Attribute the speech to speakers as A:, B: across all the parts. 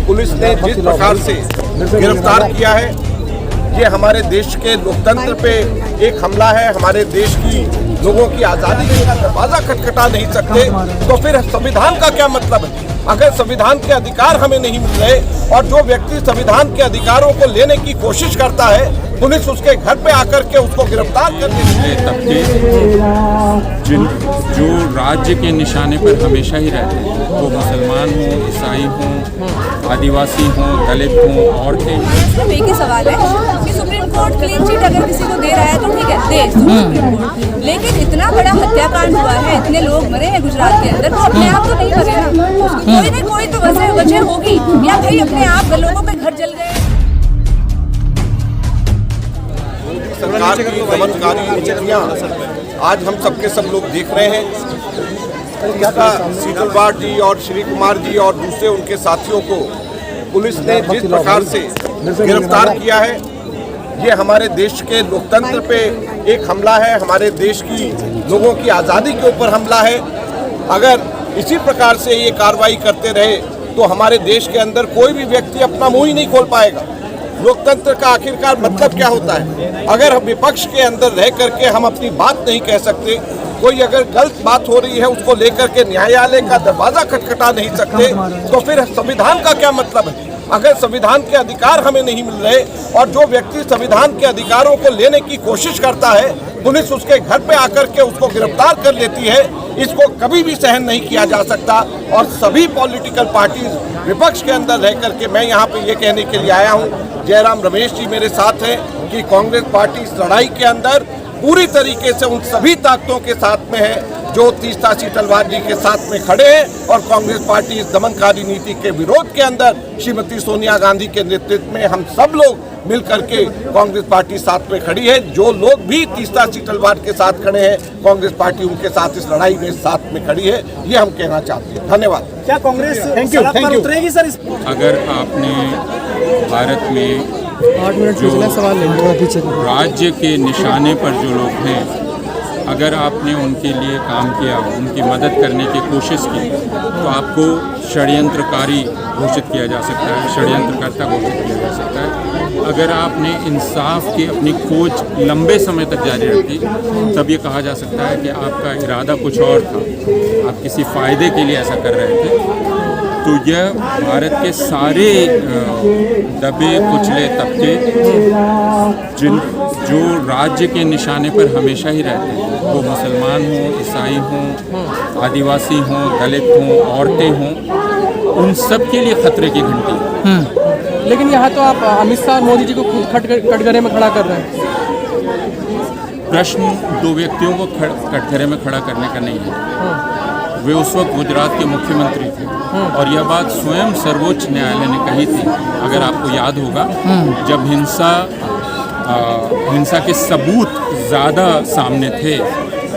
A: Police ने जिस प्रकार से गिरफ्तार किया है, ये हमारे देश के लोकतंत्र पे एक हमला है। हमारे देश की लोगों की आज़ादी का दरवाजा खटखटा नहीं सकते, तो फिर संविधान का क्या मतलब है? अगर संविधान के अधिकार हमें नहीं मिल रहे और जो व्यक्ति संविधान के अधिकारों को लेने की कोशिश करता है, पुलिस उसके घर पे आकर के उसको गिरफ्तार कर देती
B: है। जो राज्य के निशाने पर हमेशा ही रहते हैं, वो मुसलमान हों, ईसाई हों, आदिवासी हों, दलित हों, औरतें।
C: सिर्फ एक ही सवाल है कि सुप्रीम कोर्ट क्लीन चिट अगर किसी को दे रहा है तो ठीक है, दे सुप्रीम कोर्ट, लेकिन इतना बड़ा हत्याकांड हुआ है, इतने लोग मरे हैं गुजरात के अंदर, तो अपने आप तो नहीं मरे ना, कोई ना कोई तो वजह होगी, या भाई अपने आप लोगों के घर जल गए।
A: सरकार की दमनकारी नीतियां आज हम सबके सब लोग देख रहे हैं। सीतलवाड़ जी और श्री कुमार जी और दूसरे उनके साथियों को पुलिस ने जिस प्रकार से गिरफ्तार किया है, ये हमारे देश के लोकतंत्र पे एक हमला है। हमारे देश की लोगों की आज़ादी के ऊपर हमला है। अगर इसी प्रकार से ये कार्रवाई करते रहे तो हमारे देश के अंदर कोई भी व्यक्ति अपना मुंह ही नहीं खोल पाएगा। लोकतंत्र का आखिरकार मतलब क्या होता है? अगर हम विपक्ष के अंदर रह करके हम अपनी बात नहीं कह सकते, कोई अगर गलत बात हो रही है उसको लेकर के न्यायालय का दरवाजा खटखटा नहीं सकते, तो फिर संविधान का क्या मतलब है? अगर संविधान के अधिकार हमें नहीं मिल रहे और जो व्यक्ति संविधान के अधिकारों को लेने की कोशिश करता है, पुलिस उसके घर पे आकर के उसको गिरफ्तार कर लेती है, इसको कभी भी सहन नहीं किया जा सकता। और सभी पॉलिटिकल पार्टीज विपक्ष के अंदर रह करके मैं यहाँ पे ये कहने के लिए आया हूँ, जयराम रमेश जी मेरे साथ हैं, कि कांग्रेस पार्टी इस लड़ाई के अंदर पूरी तरीके से उन सभी ताकतों के साथ में है जो तीस्ता सीतलवाड़ जी के साथ में खड़े हैं, और कांग्रेस पार्टी इस दमनकारी नीति के विरोध के अंदर श्रीमती सोनिया गांधी के नेतृत्व में हम सब लोग मिलकर के कांग्रेस पार्टी साथ में खड़ी है। जो लोग भी तीस्ता सीतलवाड़ के साथ खड़े हैं, कांग्रेस पार्टी उनके साथ इस लड़ाई में साथ में खड़ी है, ये हम कहना चाहते हैं। धन्यवाद।
D: क्या कांग्रेस
A: थैंक यू
D: उतरेगी सर?
B: अगर आपने भारत में
D: 8 मिनट
B: जो
D: सवाल लेंगे
B: राज्य के निशाने पर जो लोग हैं, अगर आपने उनके लिए काम किया, उनकी मदद करने की कोशिश की, तो आपको षड्यंत्रकारी घोषित किया जा सकता है, षड्यंत्रकर्ता घोषित किया जा सकता है। अगर आपने इंसाफ की अपनी खोज लंबे समय तक जारी रखी, तब ये कहा जा सकता है कि आपका इरादा कुछ और था, आप किसी फ़ायदे के लिए ऐसा कर रहे थे। तो यह भारत के सारे दबे कुचले तबके जो राज्य के निशाने पर हमेशा ही रहते हैं, वो मुसलमान हों, ईसाई हों, आदिवासी हों, दलित हों, औरतें हों, उन सब के लिए खतरे की घंटी है।
D: लेकिन यहाँ तो आप अमित शाह मोदी जी को कटघरे में खड़ा कर रहे हैं।
B: प्रश्न दो व्यक्तियों को कटघरे में खड़ा करने का नहीं है। वे उस वक्त गुजरात के मुख्यमंत्री थे और यह बात स्वयं सर्वोच्च न्यायालय ने कही थी। अगर आपको याद होगा, जब हिंसा के सबूत ज़्यादा सामने थे,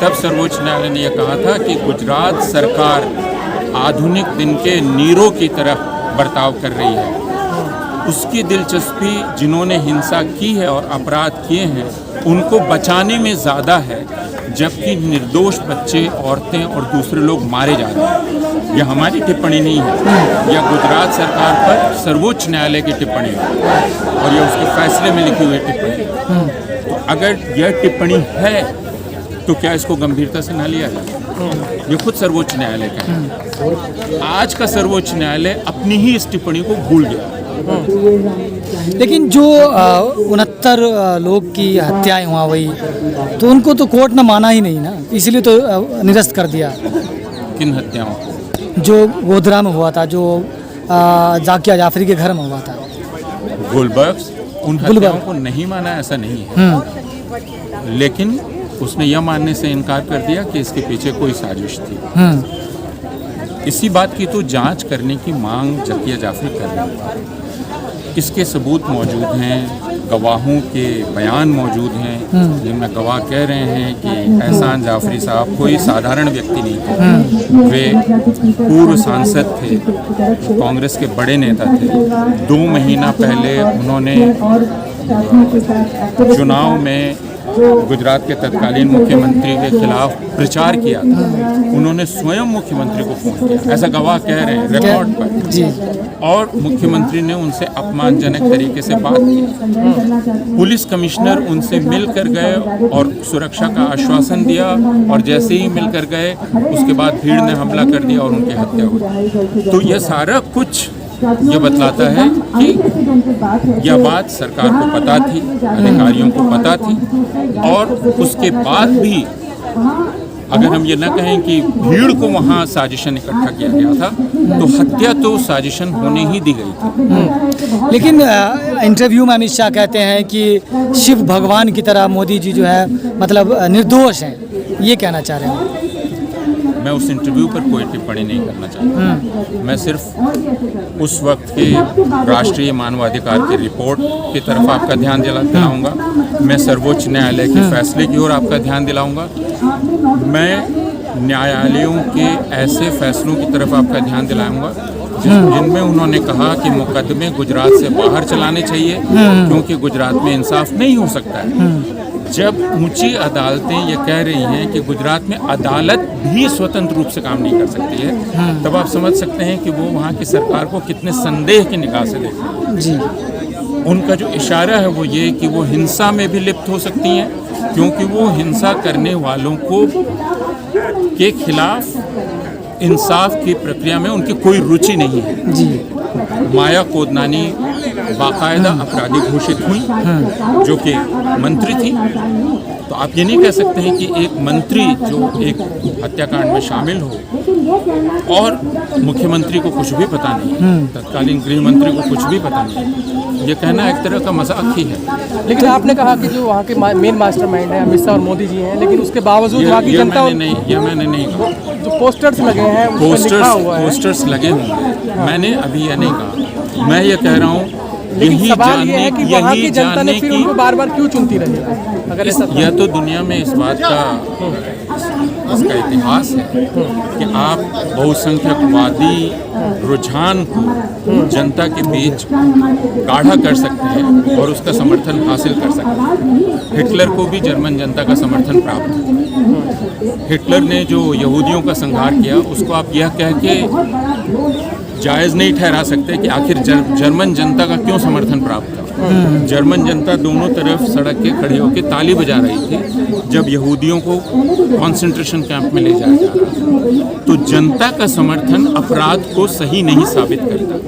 B: तब सर्वोच्च न्यायालय ने यह कहा था कि गुजरात सरकार आधुनिक दिन के नीरो की तरह बर्ताव कर रही है। उसकी दिलचस्पी जिन्होंने हिंसा की है और अपराध किए हैं उनको बचाने में ज़्यादा है, जबकि निर्दोष बच्चे, औरतें और दूसरे लोग मारे जा रहे हैं। यह हमारी टिप्पणी नहीं है, यह गुजरात सरकार पर सर्वोच्च न्यायालय की टिप्पणी है और यह उसके फैसले में लिखी हुई टिप्पणी है। तो अगर यह टिप्पणी है तो क्या इसको गंभीरता से ना लिया जाए? ये खुद सर्वोच्च न्यायालय का है। आज का सर्वोच्च न्यायालय अपनी ही इस टिप्पणी को भूल गया।
E: लेकिन जो 69 लोग की हत्याएं हुआ वही, तो उनको तो कोर्ट ने माना ही नहीं ना, इसलिए तो निरस्त कर दिया।
B: किन हत्याओं?
E: जो गोधरा में हुआ था, जो जाकिया जाफरी के घर में हुआ था,
B: गुलबर्ग, उन हत्याओं को नहीं माना ऐसा नहीं है, लेकिन उसने यह मानने से इनकार कर दिया कि इसके पीछे कोई साजिश थी। इसी बात की तो जांच करने की मांग जाकिया जाफरी कर रही है। इसके सबूत मौजूद हैं, गवाहों के बयान मौजूद हैं, जिनमें गवाह कह रहे हैं कि एहसान जाफरी साहब कोई साधारण व्यक्ति नहीं थे। वे पूर्व सांसद थे, कांग्रेस के बड़े नेता थे। 2 महीना पहले उन्होंने चुनाव में गुजरात के तत्कालीन मुख्यमंत्री के खिलाफ प्रचार किया था, उन्होंने स्वयं मुख्यमंत्री को फोन किया, ऐसा गवाह कह रहे हैं रिकॉर्ड पर
E: जी।
B: और मुख्यमंत्री ने उनसे अपमानजनक तरीके से बात की। पुलिस कमिश्नर उनसे मिलकर गए और सुरक्षा का आश्वासन दिया, और जैसे ही मिलकर गए उसके बाद भीड़ ने हमला कर दिया और उनकी हत्या हुई। तो यह सारा कुछ ये बतलाता है कि यह बात सरकार को पता थी, अधिकारियों को पता थी, और उसके बाद भी अगर हम ये न कहें कि भीड़ को वहाँ साजिशन इकट्ठा किया गया था, तो हत्या तो साजिशन होने ही दी गई थी।
E: लेकिन इंटरव्यू में अमित शाह कहते हैं कि शिव भगवान की तरह मोदी जी जो है मतलब निर्दोष हैं, ये कहना चाह रहे हैं।
B: मैं उस इंटरव्यू पर कोई टिप्पणी नहीं करना चाहता। मैं सिर्फ उस वक्त के राष्ट्रीय मानवाधिकार की रिपोर्ट की तरफ आपका ध्यान दिलाऊंगा, मैं सर्वोच्च न्यायालय के फैसले की ओर आपका ध्यान दिलाऊंगा, मैं न्यायालयों के ऐसे फैसलों की तरफ आपका ध्यान दिलाऊंगा जिनमें उन्होंने कहा कि मुकदमे गुजरात से बाहर चलाने चाहिए, क्योंकि गुजरात में इंसाफ नहीं हो सकता है। जब ऊंची अदालतें ये कह रही हैं कि गुजरात में अदालत भी स्वतंत्र रूप से काम नहीं कर सकती है, तब आप समझ सकते हैं कि वो वहाँ की सरकार को कितने संदेह की निगाह से देख रही है।
E: जी।
B: उनका जो इशारा है वो ये कि वो हिंसा में भी लिप्त हो सकती हैं, क्योंकि वो हिंसा करने वालों को के खिलाफ इंसाफ की प्रक्रिया में उनकी कोई रुचि नहीं है।
E: जी।
B: माया कोदनानी बाकायदा अपराधी घोषित हुई, जो कि मंत्री थी। तो आप ये नहीं कह सकते हैं कि एक मंत्री जो एक हत्याकांड में शामिल हो और मुख्यमंत्री को कुछ भी पता नहीं, तत्कालीन गृह मंत्री को कुछ भी पता नहीं, ये कहना एक तरह का मजाक ही है।
D: लेकिन आपने कहा कि जो वहाँ के मेन मास्टरमाइंड है अमित शाह और मोदी जी हैं, लेकिन उसके बावजूद वहाँ की जनता
B: मैंने नहीं कहा।
D: जो पोस्टर्स लगे हैं,
B: पोस्टर्स लगे होंगे, मैंने अभी यह नहीं कहा। मैं ये कह रहा हूँ
D: लेकिन सवाल ये है कि वहाँ की जनता ने फिर उनको बार बार क्यों चुनती रही? अगर
B: यह तो दुनिया में इस बात का इसका इतिहास है कि आप बहुसंख्यकवादी रुझान को जनता के बीच गाढ़ा कर सकते हैं और उसका समर्थन हासिल कर सकते हैं। हिटलर को भी जर्मन जनता का समर्थन प्राप्त था। हिटलर ने जो यहूदियों का संहार किया, उसको आप यह कह के जायज़ नहीं ठहरा सकते कि आखिर जर्मन जनता का क्यों समर्थन प्राप्त था। जर्मन जनता दोनों तरफ सड़क के खड़े होकर ताली बजा रही थी जब यहूदियों को कॉन्सेंट्रेशन कैंप में ले जाया जा रहा था। तो जनता का समर्थन अपराध को सही नहीं साबित करता।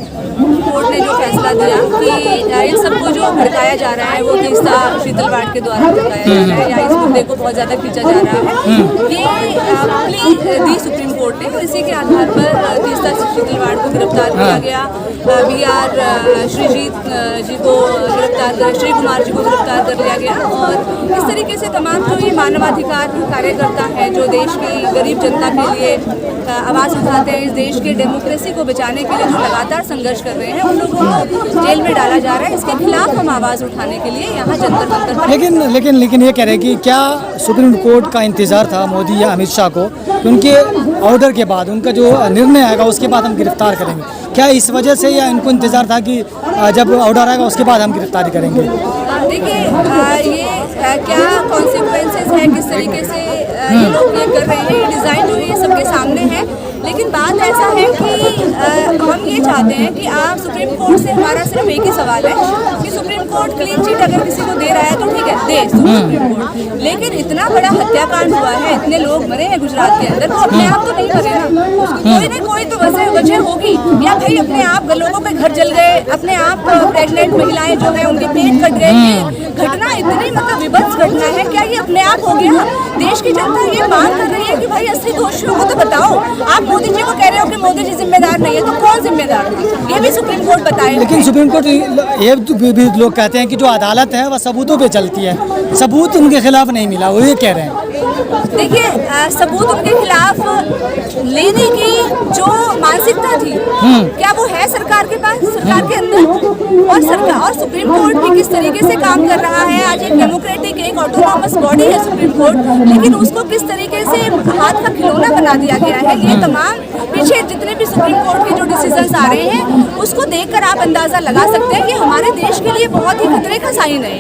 C: कोर्ट ने जो फैसला दिया कि इन सबको जो भड़काया जा रहा है वो तीस्ता शीतलवाड़ के द्वारा भड़काया जा रहा है या इस मुद्दे को बहुत ज़्यादा खींचा जा रहा है, ये प्ली दी सुप्रीम कोर्ट ने, और इसी के आधार पर तीस्ता शीतलवाड़ को गिरफ्तार किया गया। BR श्रीजीत जी को गिरफ्तार कर, श्री कुमार जी को गिरफ्तार कर लिया गया। और इस तरीके से तमाम जो ये मानवाधिकार कार्यकर्ता हैं जो देश की गरीब जनता के लिए आवाज़ उठाते हैं, इस देश के डेमोक्रेसी को बचाने के लिए जो लगातार संघर्ष कर रहे हैं, उन लोगों को जेल में डाला जा रहा है। इसके खिलाफ हम आवाज़ उठाने के लिए यहाँ जंतर मंतर पर
E: लेकिन ये कह रहे हैं कि क्या सुप्रीम कोर्ट का इंतजार था मोदी या अमित शाह को, उनके ऑर्डर के बाद, उनका जो निर्णय आएगा उसके बाद हम गिरफ्तार करेंगे? क्या इस वजह से या इनको इंतजार था कि जब ऑर्डर आएगा उसके बाद हम गिरफ्तारी करेंगे?
C: देखिए, ये क्या कॉन्सिक्वेंसेस है, किस तरीके से ये लोग ये कर रहे हैं, ये डिज़ाइन जो है ये सबके सामने है। लेकिन बात ऐसा है कि हम ये चाहते हैं कि आप सुप्रीम कोर्ट से, हमारा सिर्फ एक ही सवाल है कि सुप्रीम कोर्ट क्लीन चिट अगर किसी को दे रहा है तो ठीक है, दे सुप्रीम कोर्ट। लेकिन इतना बड़ा हत्याकांड हुआ है, इतने लोग मरे हैं गुजरात के अंदर, वो अपने आप तो नहीं मरे ना, कोई ना कोई तो वजह होगी। या भाई अपने आप लोगों के घर जल गए, अपने आप प्रेग्नेंट महिलाएं जो है उनके पेट कट गए, ये घटना इतनी मतलब विभत्स घटना है, क्या ये अपने आप हो गया? देश की जनता ये मांग कर रही है कि भाई असली दोषियों को तो बताओ। आप मोदी जी को कह रहे हो कि मोदी जी जिम्मेदार नहीं है, तो कौन जिम्मेदार है? ये भी सुप्रीम कोर्ट बताए।
E: लेकिन सुप्रीम कोर्ट ये भी लोग कहते हैं कि जो अदालत है वह सबूतों पे चलती है, सबूत उनके खिलाफ नहीं मिला, वो ये कह रहे हैं।
C: देखिए, सबूत उनके खिलाफ लेने की जो मानसिकता थी, क्या वो है सरकार के पास, सरकार के अंदर? और सरकार और सुप्रीम कोर्ट भी किस तरीके से काम कर रहा है। आज एक डेमोक्रेटिक एक ऑटोनॉमस बॉडी है सुप्रीम कोर्ट, लेकिन उसको किस तरीके से हाथ का खिलौना बना दिया गया है। ये तमाम पीछे जितने भी सुप्रीम कोर्ट के जो डिसीजंस आ रहे हैं उसको देखकर आप अंदाजा लगा सकते हैं कि हमारे देश के लिए बहुत ही खतरे का साइन है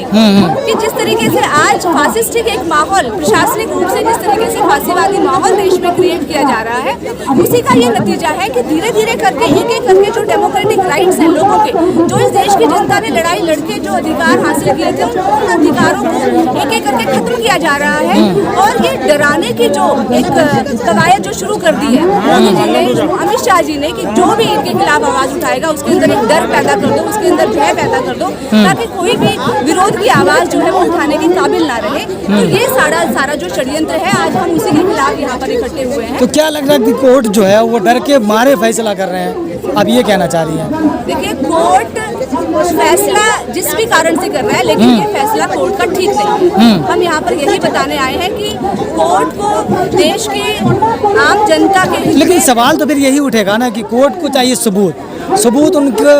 C: कि जिस तरीके से आज फासिस्टिक एक माहौल प्रशासनिक रूप से जिस तरीके से फांसीवादी माहौल देश में क्रिएट किया जा रहा है, उसी का ये नतीजा है कि धीरे धीरे करके एक एक करके जो डेमोक्रेटिक राइट्स हैं लोगों के, जो इस देश की जनता ने लड़ाई लड़के जो अधिकार हासिल किए थे उन अधिकारों को एक एक करके खत्म किया जा रहा है। और ये डराने की जो एक कवायद जो शुरू कर दी है मोदी जी ने, अमित शाह जी ने, कि जो भी इनके खिलाफ आवाज उठाएगा उसके अंदर एक डर पैदा कर दो, उसके अंदर भय पैदा कर दो, ताकि कोई भी विरोध की आवाज जो है वो उठाने के काबिल ना रहे। तो ये सारा जो षड्यंत्र है आज हम उसी के खिलाफ यहाँ पर इकट्ठे हुए हैं।
E: तो क्या लग रहा है कि कोर्ट जो है वो डर के मारे फैसला कर रहे हैं, अब ये कहना चाह रही हैं?
C: देखिए, कोर्ट फैसला जिस भी कारण से कर रहा है, लेकिन ये फैसला कोर्ट का ठीक नहीं है। हम यहाँ पर यही बताने आए हैं कि कोर्ट को देश के आम जनता के,
E: लेकिन सवाल तो फिर यही उठेगा ना कि कोर्ट को चाहिए सबूत उनके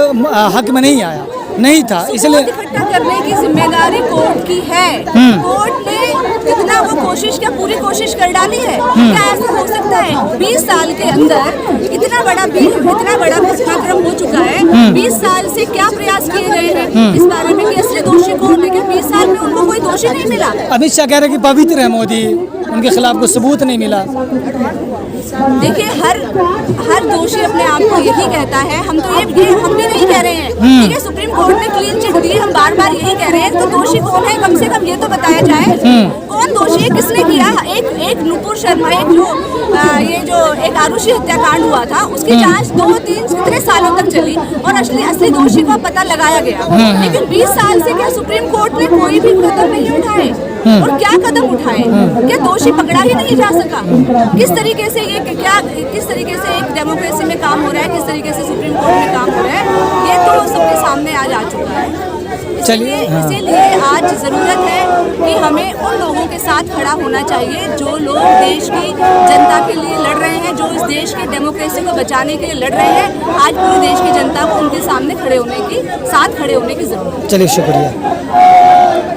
E: हक में नहीं आया, नहीं था, इसलिए
C: इकट्ठा करने की जिम्मेदारी कोर्ट की है। कोर्ट ने कितना वो कोशिश क्या पूरी कोशिश कर डाली है। क्या ऐसा हो सकता है 20 साल के अंदर इतना बड़ा घटनाक्रम हो चुका है, 20 साल से क्या प्रयास किए गए हैं इस बारे में कि असली दोषी को, लेकिन 20 साल में उनको कोई दोषी नहीं मिला।
E: अमित शाह कह रहे हैं कि पवित्र है मोदी, उनके खिलाफ कोई सबूत नहीं मिला।
C: देखिए, हर दोषी अपने आप को यही कहता है। हम तो ये हम भी नहीं कह रहे हैं, ठीक है, सुप्रीम कोर्ट ने क्लीन चिट दी, हम बार बार यही कह रहे हैं। तो दोषी कौन है, कम से कम ये तो बताया जाए कौन दोषी है, किसने किया। एक नुपुर शर्मा, ये जो एक आरुषि हत्याकांड हुआ था उसकी जांच 2-3 कितने सालों तक चली और असली दोषी का पता लगाया गया, लेकिन 20 साल से क्या सुप्रीम कोर्ट ने कोई भी कदम नहीं उठाए। और क्या कदम उठाए, क्या दोषी पकड़ा ही नहीं जा सका। किस तरीके से एक डेमोक्रेसी में काम हो रहा है, किस तरीके से सुप्रीम कोर्ट में काम हो रहा है, ये तो सबके सामने आज आ चुका है।
E: चलिए,
C: इसीलिए आज ज़रूरत है कि हमें उन लोगों के साथ खड़ा होना चाहिए जो लोग देश की जनता के लिए लड़ रहे हैं, जो इस देश के डेमोक्रेसी को बचाने के लिए लड़ रहे हैं। आज पूरे देश की जनता को उनके सामने खड़े होने की, साथ खड़े होने की जरूरत है।
E: चलिए, शुक्रिया।